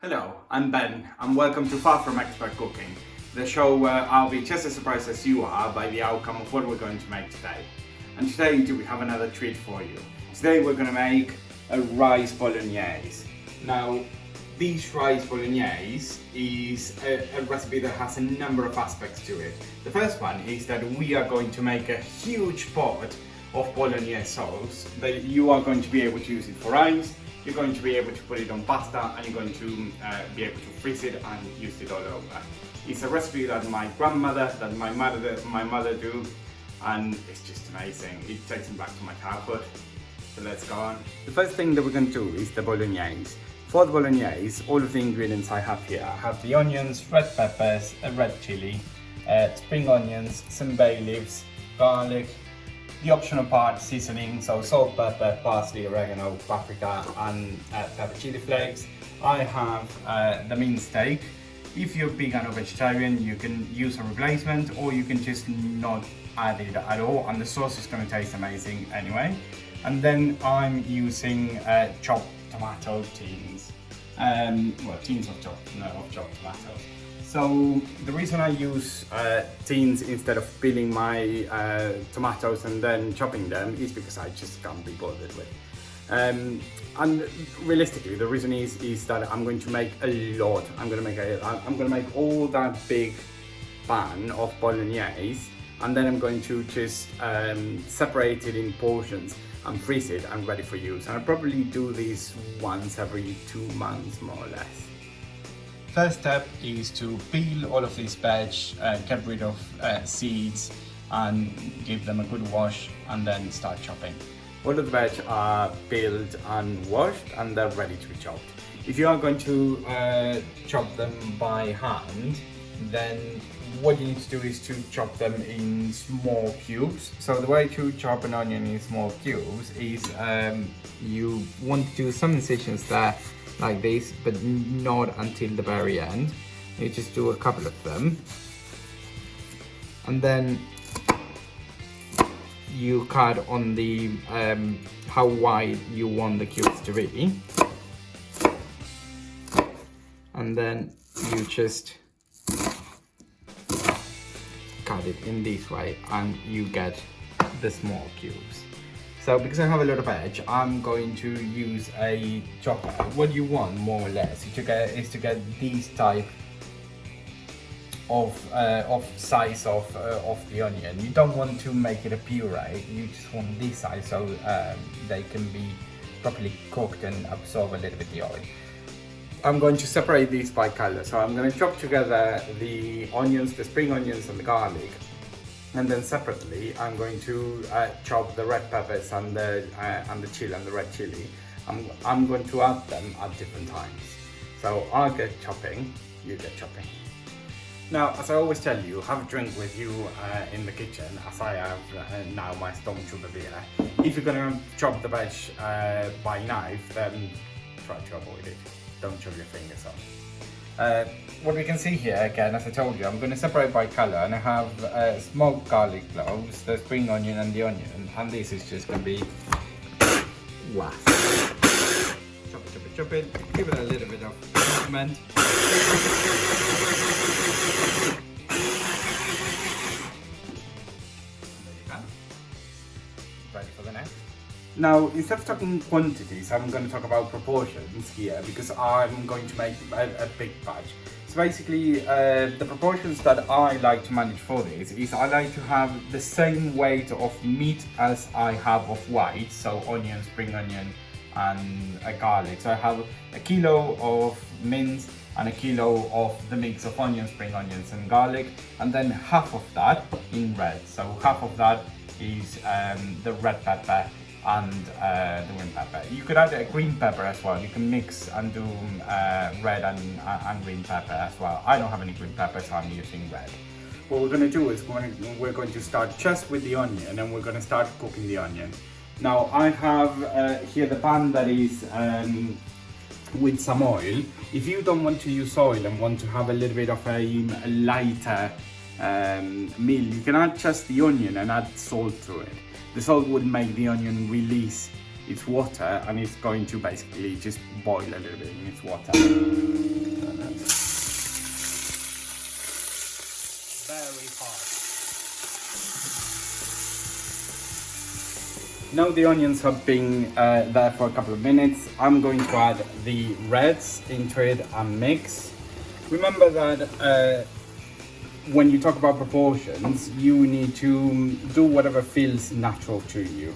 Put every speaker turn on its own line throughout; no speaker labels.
Hello, I'm Ben and welcome to Far From Expert Cooking, the show where I'll be just as surprised as you are by the outcome of what we're going to make today. And today we have another treat for you. Today we're going to make a rice bolognese. Now, this rice bolognese is a recipe that has a number of aspects to it. The first one is that we are going to make a huge pot of bolognese sauce that you are going to be able to use it for rice. You're going to be able to put it on pasta and you're going to be able to freeze it and use it all over. It's a recipe that my grandmother, that my mother do, and it's just amazing. It takes me back to my childhood. So let's go on. The first thing that we're going to do is the bolognese. For the bolognese, all of the ingredients I have here. I have the onions, red peppers, a red chilli, spring onions, some bay leaves, garlic, the optional part, seasoning, so salt, pepper, parsley, oregano, paprika and pepper chili flakes. I have the mince steak. If you're vegan or vegetarian, you can use a replacement or you can just not add it at all and the sauce is going to taste amazing anyway. And then I'm using chopped tomato tins. Tins of chopped tomatoes. So the reason I use tins instead of peeling my tomatoes and then chopping them is because I just can't be bothered with. And realistically, the reason is that I'm going to make a lot. I'm going to make all that big pan of bolognese, and then I'm going to just separate it in portions and freeze it and ready for use. And I'll probably do this once every 2 months, more or less. First step is to peel all of this veg, get rid of seeds and give them a good wash and then start chopping. All of the veg are peeled and washed and they're ready to be chopped. If you are going to chop them by hand, then what you need to do is to chop them in small cubes. So the way to chop an onion in small cubes is you want to do some incisions there like this, but not until the very end. You just do a couple of them and then you cut on the how wide you want the cubes to be, and then you just cut it in this way and you get the small cubes. So because I have a lot of veg, I'm going to use a chopper. What you want more or less is to get this type of size of the onion. You don't want to make it a puree, you just want this size so they can be properly cooked and absorb a little bit of the oil. I'm going to separate these by color. So I'm going to chop together the onions, the spring onions and the garlic. And then separately, I'm going to chop the red peppers and the chili and the red chili. I'm going to add them at different times. So I'll get chopping, you get chopping. Now, as I always tell you, have a drink with you in the kitchen, as I have now my stormtrooper beer. If you're going to chop the veg by knife, then try to avoid it. Don't chop your fingers off. What we can see here, again, as I told you, I'm going to separate by colour, and I have smoked garlic cloves, the spring onion and the onion, and this is just going to be last. Chop it, give it a little bit of movement. There you go. Ready for the next? Now, instead of talking quantities, I'm going to talk about proportions here because I'm going to make a big batch. So basically, the proportions that I like to manage for this is I like to have the same weight of meat as I have of white, so onion, spring onion and garlic. So I have a kilo of mince and a kilo of the mix of onion, spring onions and garlic, and then half of that in red. So half of that is the red pepper and the green pepper. You could add a green pepper as well. You can mix and do red and green pepper as well. I don't have any green pepper, so I'm using red. What we're going to do is we're going to start just with the onion and we're going to start cooking the onion. Now I have here the pan that is with some oil. If you don't want to use oil and want to have a little bit of a lighter meal, you can add just the onion and add salt to it. The salt would make the onion release its water and it's going to basically just boil a little bit in its water. Now the onions have been there for a couple of minutes. I'm going to add the reds into it and mix. Remember that when you talk about proportions, you need to do whatever feels natural to you.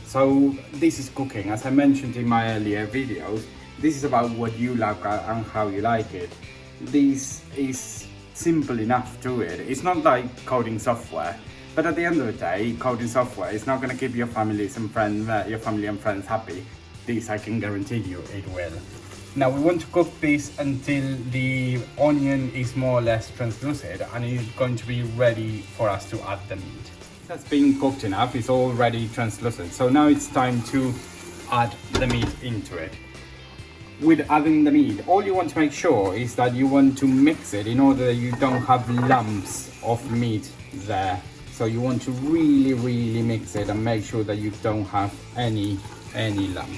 So this is cooking. As I mentioned in my earlier videos, this is about what you like and how you like it. This is simple enough to it. It's not like coding software, but at the end of the day, coding software is not going to keep your family and friends happy. This I can guarantee you it will. Now we want to cook this until the onion is more or less translucent and it's going to be ready for us to add the meat. That's been cooked enough, it's already translucent. So now it's time to add the meat into it. With adding the meat, all you want to make sure is that you want to mix it in order that you don't have lumps of meat there. So you want to really mix it and make sure that you don't have any lump.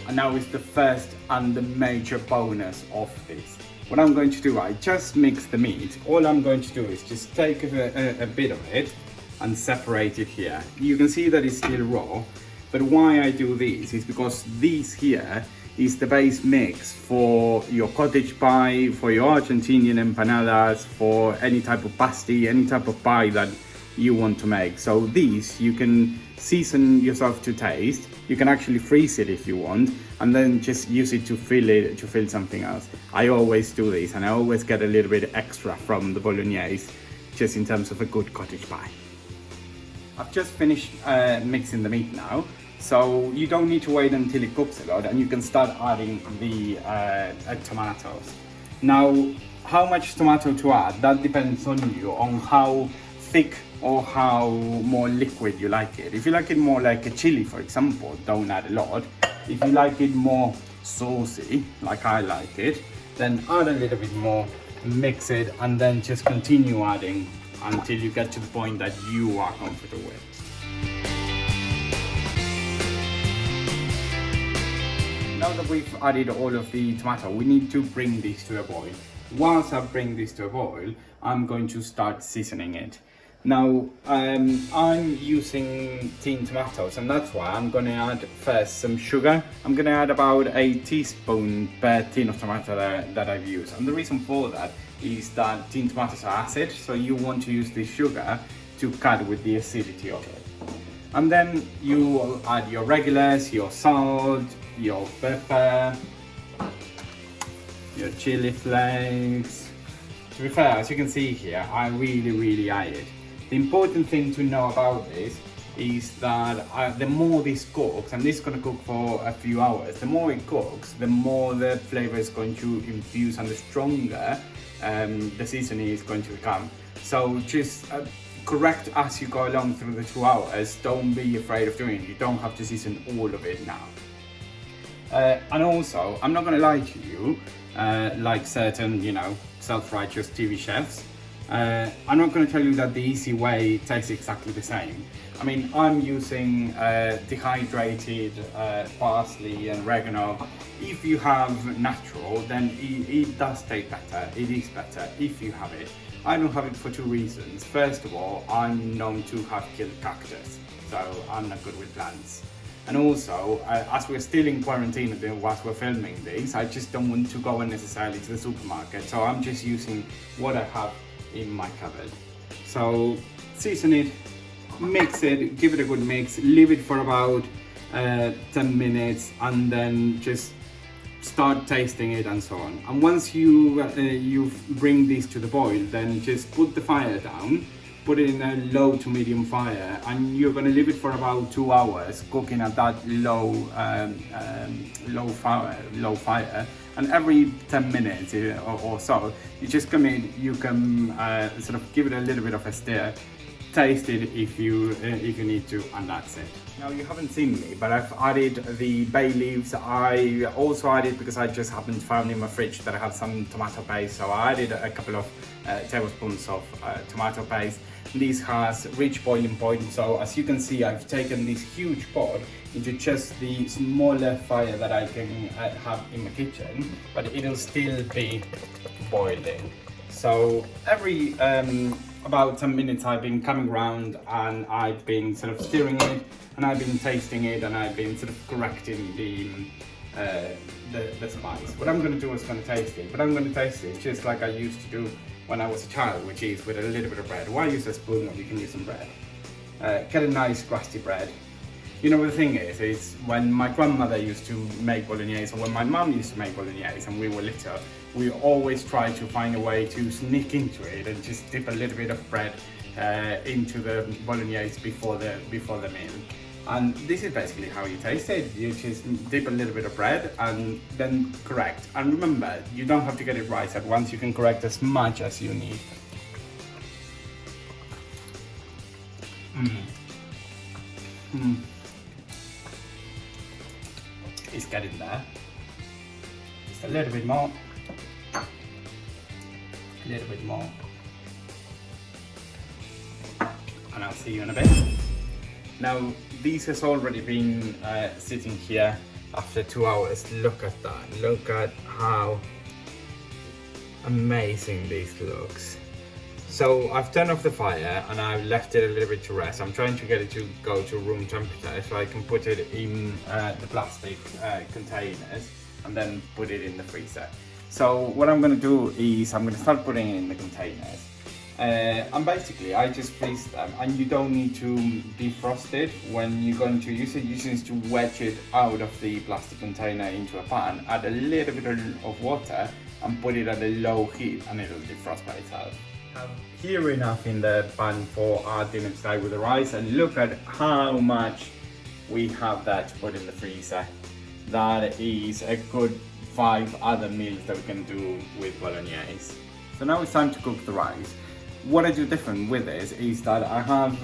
And now is the first and the major bonus of this. What I'm going to do, I just mix the meat. All I'm going to do is just take a bit of it and separate it here. You can see that it's still raw, but why I do this is because this here is the base mix for your cottage pie, for your Argentinian empanadas, for any type of pasty, any type of pie that you want to make. So these you can season yourself to taste. You can actually freeze it if you want, and then just use it to fill something else. I always do this, and I always get a little bit extra from the Bolognese, just in terms of a good cottage pie. I've just finished mixing the meat now, so you don't need to wait until it cooks a lot, and you can start adding the tomatoes. Now, how much tomato to add, that depends on you, on how thick or how more liquid you like it. If you like it more like a chili, for example, don't add a lot. If you like it more saucy, like I like it, then add a little bit more, mix it, and then just continue adding until you get to the point that you are comfortable with. Now that we've added all of the tomato, we need to bring this to a boil. Once I bring this to a boil, I'm going to start seasoning it. Now, I'm using tin tomatoes, and that's why I'm going to add first some sugar. I'm going to add about a teaspoon per tin of tomato that I've used. And the reason for that is that tin tomatoes are acid, so you want to use the sugar to cut with the acidity of it. And then you will add your regulars, your salt, your pepper, your chili flakes. To be fair, as you can see here, I really eye it. The important thing to know about this is that the more this cooks, and this is going to cook for a few hours, the more it cooks, the more the flavor is going to infuse and the stronger the seasoning is going to become. So just correct as you go along through the 2 hours. Don't be afraid of doing it. You don't have to season all of it now. And also, I'm not going to lie to you, like certain, self-righteous TV chefs. I'm not going to tell you that the easy way tastes exactly the same. I mean, I'm using dehydrated parsley and oregano. If you have natural, then it does taste better. It is better if you have it. I don't have it for 2 reasons. First of all, I'm known to have killed cactus, so I'm not good with plants. And also, as we're still in quarantine whilst we're filming this, I just don't want to go unnecessarily to the supermarket, so I'm just using what I have in my cupboard. So season it, mix it, give it a good mix, leave it for about 10 minutes, and then just start tasting it and so on. And once you bring this to the boil, then just put the fire down, put it in a low to medium fire, and you're going to leave it for about 2 hours cooking at that low fire. And every 10 minutes or so, you can sort of give it a little bit of a stir, taste it if you need to, and that's it. Now, you haven't seen me, but I've added the bay leaves. I also added, because I just happened to find in my fridge that I had some tomato paste, so I added a couple of tablespoons of tomato paste. This has reached boiling point, so as you can see, I've taken this huge pot into just the smaller fire that I can have in my kitchen, but it'll still be boiling. So every about 10 minutes I've been coming around and I've been sort of stirring it and I've been tasting it and I've been sort of correcting the spice. What I'm going to do is going to taste it, but I'm going to taste it just like I used to do when I was a child, which is with a little bit of bread. Why use a spoon or you can use some bread? Get a nice crusty bread. You know what the thing is when my grandmother used to make bolognese, or when my mum used to make bolognese and we were little, we always tried to find a way to sneak into it and just dip a little bit of bread into the bolognese before the meal. And this is basically how you taste it. You just dip a little bit of bread and then correct. And remember, you don't have to get it right at once, you can correct as much as you need. It's getting there. Just a little bit more. A little bit more. And I'll see you in a bit. Now, this has already been sitting here after 2 hours. Look at that. Look at how amazing this looks. So I've turned off the fire and I've left it a little bit to rest. I'm trying to get it to go to room temperature so I can put it in the plastic containers and then put it in the freezer. So what I'm going to do is I'm going to start putting it in the containers. And basically I just freeze them, and you don't need to defrost it when you're going to use it. You just need to wedge it out of the plastic container into a pan, add a little bit of water and put it at a low heat and it'll defrost by itself. Here enough in the pan for our dinner today with the rice, and look at how much we have there to put in the freezer. That is a good 5 other meals that we can do with bolognese. So now it's time to cook the rice. What I do different with this is that I have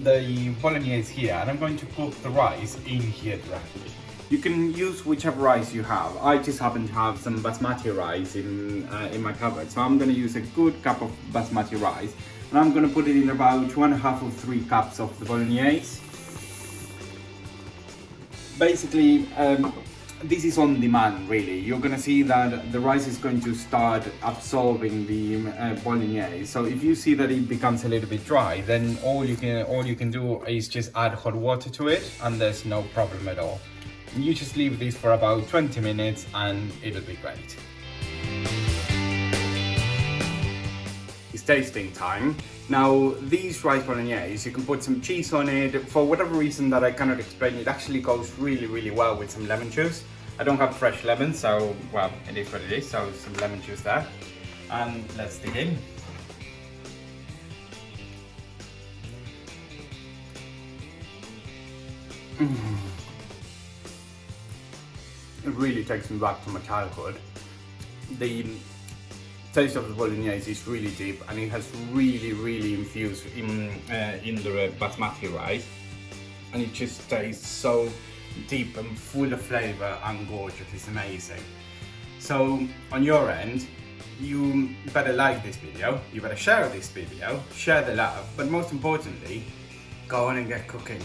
the bolognese here and I'm going to cook the rice in here directly. You can use whichever rice you have. I just happen to have some basmati rice in my cupboard, so I'm going to use a good cup of basmati rice and I'm going to put it in about 2.5 or 3 cups of the bolognese. Basically, this is on demand really. You're going to see that the rice is going to start absorbing the bolognese. So if you see that it becomes a little bit dry, then all you can do is just add hot water to it and there's no problem at all. You just leave this for about 20 minutes and it'll be great. It's tasting time. Now these rice bolognese, you can put some cheese on it. For whatever reason that I cannot explain, it actually goes really well with some lemon juice. I don't have fresh lemon, so well, it is what it is, so some lemon juice there. And let's dig in. It really takes me back to my childhood. The taste of the bolognese is really deep and it has really infused in the basmati rice, and it just tastes so deep and full of flavour and gorgeous. It's amazing. So on your end, you better like this video, you better share this video, share the love, but most importantly, go on and get cooking.